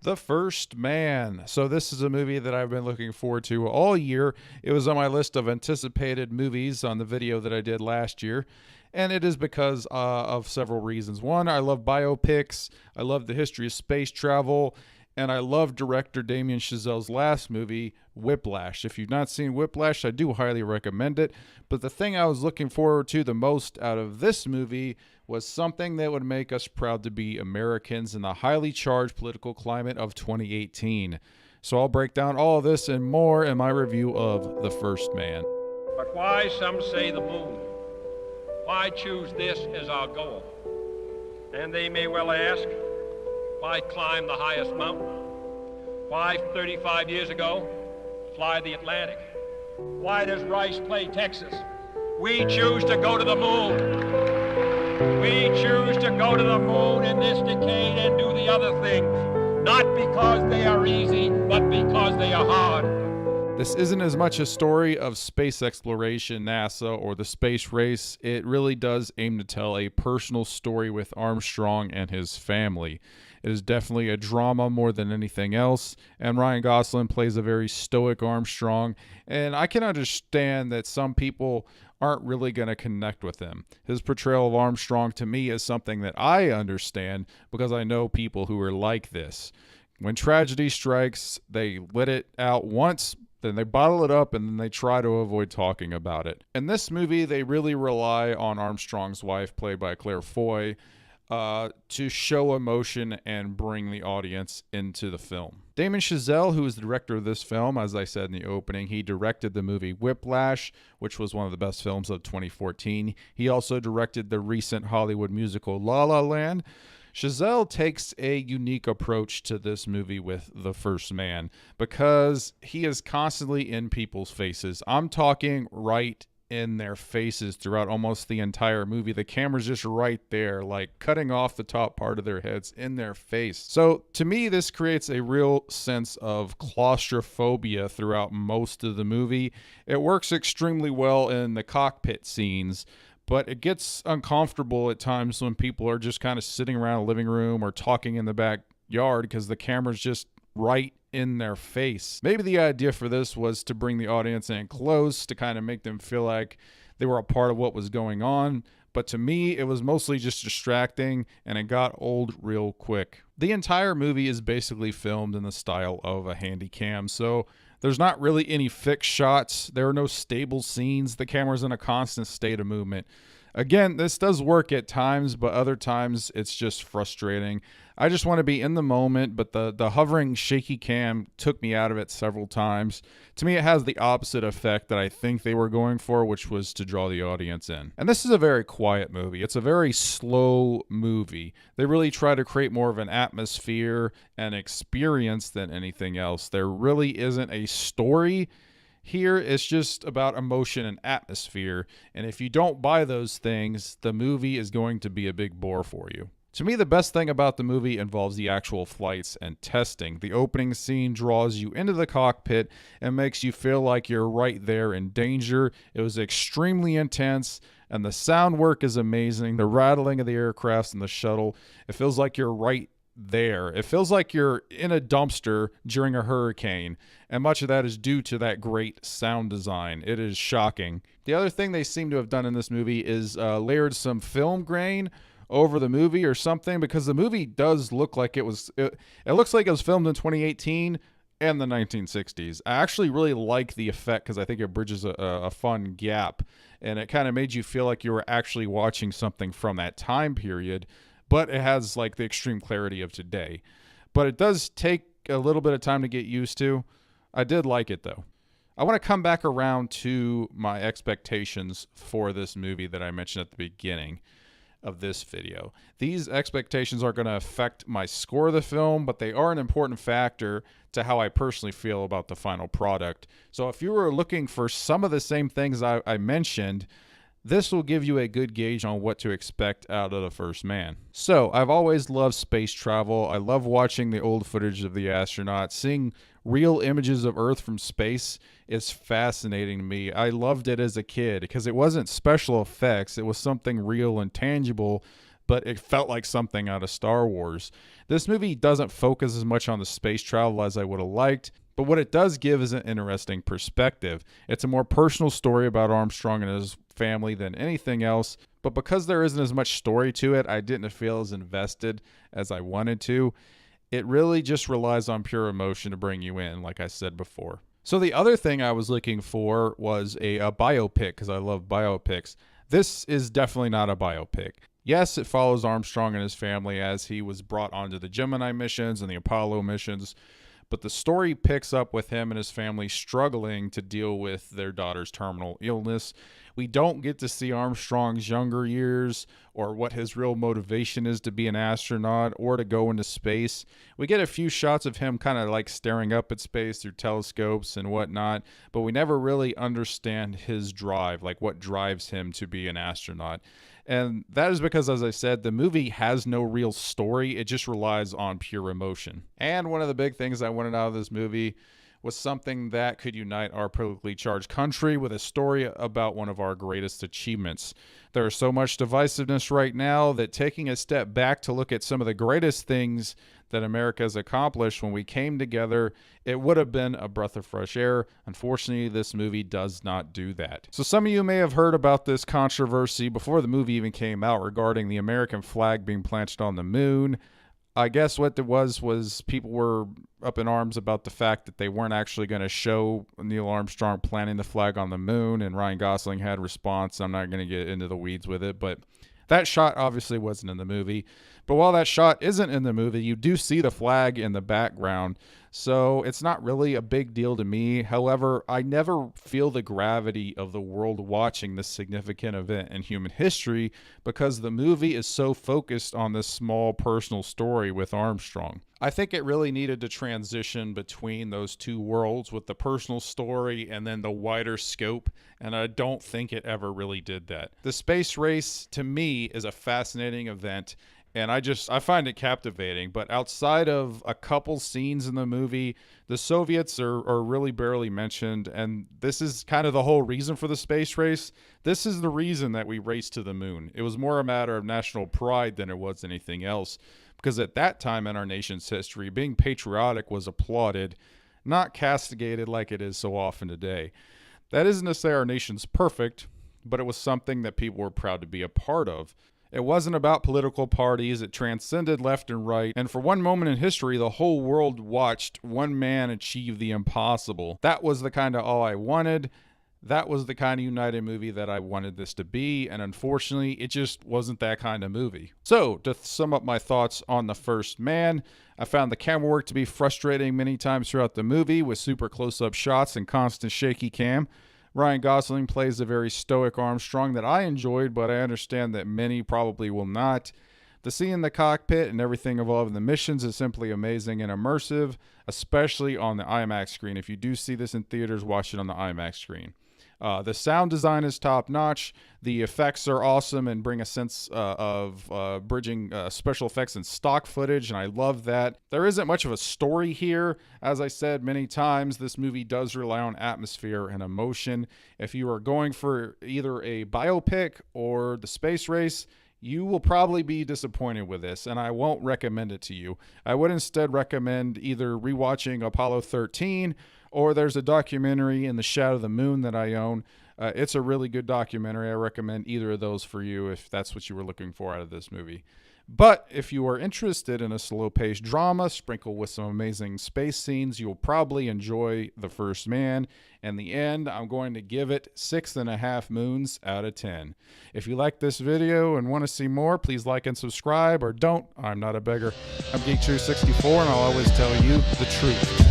The First Man. So this is a movie that I've been looking forward to all year. It was on my list of anticipated movies on the video that I did last year. And it is because of several reasons. One, I love biopics. I love the history of space travel. And I love director Damian Chazelle's last movie, Whiplash. If you've not seen Whiplash, I do highly recommend it. But the thing I was looking forward to the most out of this movie was something that would make us proud to be Americans in the highly charged political climate of 2018. So I'll break down all of this and more in my review of The First Man. But why, some say, the moon? Why choose this as our goal? And they may well ask, why climb the highest mountain? Why, 35 years ago, fly the Atlantic? Why does Rice play Texas? We choose to go to the moon. We choose to go to the moon in this decade and do the other things, not because they are easy, but because they are hard. This isn't as much a story of space exploration, NASA, or the space race. It really does aim to tell a personal story with Armstrong and his family. It is definitely a drama more than anything else, and Ryan Gosling plays a very stoic Armstrong, and I can understand that some people aren't really going to connect with him. His portrayal of Armstrong to me is something that I understand because I know people who are like this. When tragedy strikes, they let it out once, then they bottle it up, and then they try to avoid talking about it. In this movie, they really rely on Armstrong's wife, played by Claire Foy, to show emotion and bring the audience into the film. Damian Chazelle, who is the director of this film, as I said in the opening, he directed the movie Whiplash, which was one of the best films of 2014. He also directed the recent Hollywood musical La La Land. Chazelle takes a unique approach to this movie with The First Man because he is constantly in people's faces. I'm talking right in their faces throughout almost the entire movie. The camera's just right there, like cutting off the top part of their heads in their face. So to me, this creates a real sense of claustrophobia throughout most of the movie. It works extremely well in the cockpit scenes, but it gets uncomfortable at times when people are just kind of sitting around a living room or talking in the backyard because the camera's just right in their face. Maybe the idea for this was to bring the audience in close to kind of make them feel like they were a part of what was going on. But to me, it was mostly just distracting and it got old real quick. The entire movie is basically filmed in the style of a handy cam, so there's not really any fixed shots. There are no stable scenes. The camera's in a constant state of movement. Again, this does work at times, but other times it's just frustrating. I just want to be in the moment, but the hovering, shaky cam took me out of it several times. To me, it has the opposite effect that I think they were going for, which was to draw the audience in. And this is a very quiet movie. It's a very slow movie. They really try to create more of an atmosphere and experience than anything else. There really isn't a story here. It's just about emotion and atmosphere, and if you don't buy those things, the movie is going to be a big bore for you. To me, the best thing about the movie involves the actual flights and testing. The opening scene draws you into the cockpit and makes you feel like you're right there in danger. It was extremely intense, and the sound work is amazing. The rattling of the aircrafts and the shuttle, it feels like you're right there. It feels like you're in a dumpster during a hurricane, and much of that is due to that great sound design. It is shocking. The other thing they seem to have done in this movie is layered some film grain over the movie or something, because the movie does look like it looks like it was filmed in 2018 and the 1960s. I actually really like the effect because I think it bridges a fun gap, and it kind of made you feel like you were actually watching something from that time period, but it has like the extreme clarity of today. But it does take a little bit of time to get used to. I did like it though. I want to come back around to my expectations for this movie that I mentioned at the beginning of this video. These expectations are going to affect my score of the film, but they are an important factor to how I personally feel about the final product. So if you were looking for some of the same things I mentioned, this will give you a good gauge on what to expect out of The First Man. So, I've always loved space travel. I love watching the old footage of the astronauts. Seeing real images of Earth from space is fascinating to me. I loved it as a kid because it wasn't special effects. It was something real and tangible, but it felt like something out of Star Wars. This movie doesn't focus as much on the space travel as I would have liked, but what it does give is an interesting perspective. It's a more personal story about Armstrong and his family than anything else, but because there isn't as much story to it, I didn't feel as invested as I wanted to. It really just relies on pure emotion to bring you in, like I said before. So the other thing I was looking for was a biopic, because I love biopics. This is definitely not a biopic. Yes, it follows Armstrong and his family as he was brought onto the Gemini missions and the Apollo missions, but the story picks up with him and his family struggling to deal with their daughter's terminal illness. We don't get to see Armstrong's younger years or what his real motivation is to be an astronaut or to go into space. We get a few shots of him kind of like staring up at space through telescopes and whatnot, but we never really understand his drive, like what drives him to be an astronaut. And that is because, as I said, the movie has no real story. It just relies on pure emotion. And one of the big things I wanted out of this movie was something that could unite our politically charged country with a story about one of our greatest achievements. There is so much divisiveness right now that taking a step back to look at some of the greatest things that America has accomplished when we came together, it would have been a breath of fresh air. Unfortunately, this movie does not do that. So some of you may have heard about this controversy before the movie even came out regarding the American flag being planted on the moon. I guess what it was people were up in arms about the fact that they weren't actually going to show Neil Armstrong planting the flag on the moon, and Ryan Gosling had a response. I'm not going to get into the weeds with it, but that shot obviously wasn't in the movie. But while that shot isn't in the movie, you do see the flag in the background, so it's not really a big deal to me. However, I never feel the gravity of the world watching this significant event in human history because the movie is so focused on this small personal story with Armstrong. I think it really needed to transition between those two worlds with the personal story and then the wider scope, and I don't think it ever really did that. The space race, to me, is a fascinating event, and I find it captivating. But outside of a couple scenes in the movie, the Soviets are really barely mentioned, and this is kind of the whole reason for the space race. This is the reason that we raced to the moon. It was more a matter of national pride than it was anything else, because at that time in our nation's history, being patriotic was applauded, not castigated like it is so often today. That isn't to say our nation's perfect, but it was something that people were proud to be a part of. It wasn't about political parties. It transcended left and right. And for one moment in history, the whole world watched one man achieve the impossible. That was the kind of all I wanted. That was the kind of United movie that I wanted this to be. And unfortunately, it just wasn't that kind of movie. So to sum up my thoughts on The First Man, I found the camera work to be frustrating many times throughout the movie with super close-up shots and constant shaky cam. Ryan Gosling plays a very stoic Armstrong that I enjoyed, but I understand that many probably will not. The scene in the cockpit and everything involved in the missions is simply amazing and immersive, especially on the IMAX screen. If you do see this in theaters, watch it on the IMAX screen. The sound design is top-notch. The effects are awesome and bring a sense of bridging special effects and stock footage, and I love that. There isn't much of a story here. As I said many times, this movie does rely on atmosphere and emotion. If you are going for either a biopic or the space race, you will probably be disappointed with this, and I won't recommend it to you. I would instead recommend either rewatching Apollo 13, or there's a documentary In the Shadow of the Moon that I own. It's a really good documentary. I recommend either of those for you if that's what you were looking for out of this movie. But if you are interested in a slow-paced drama sprinkled with some amazing space scenes, you'll probably enjoy The First Man. In the end, I'm going to give it 6.5 moons out of 10. If you like this video and want to see more, please like and subscribe, or don't. I'm not a beggar. I'm Geek True 64, and I'll always tell you the truth.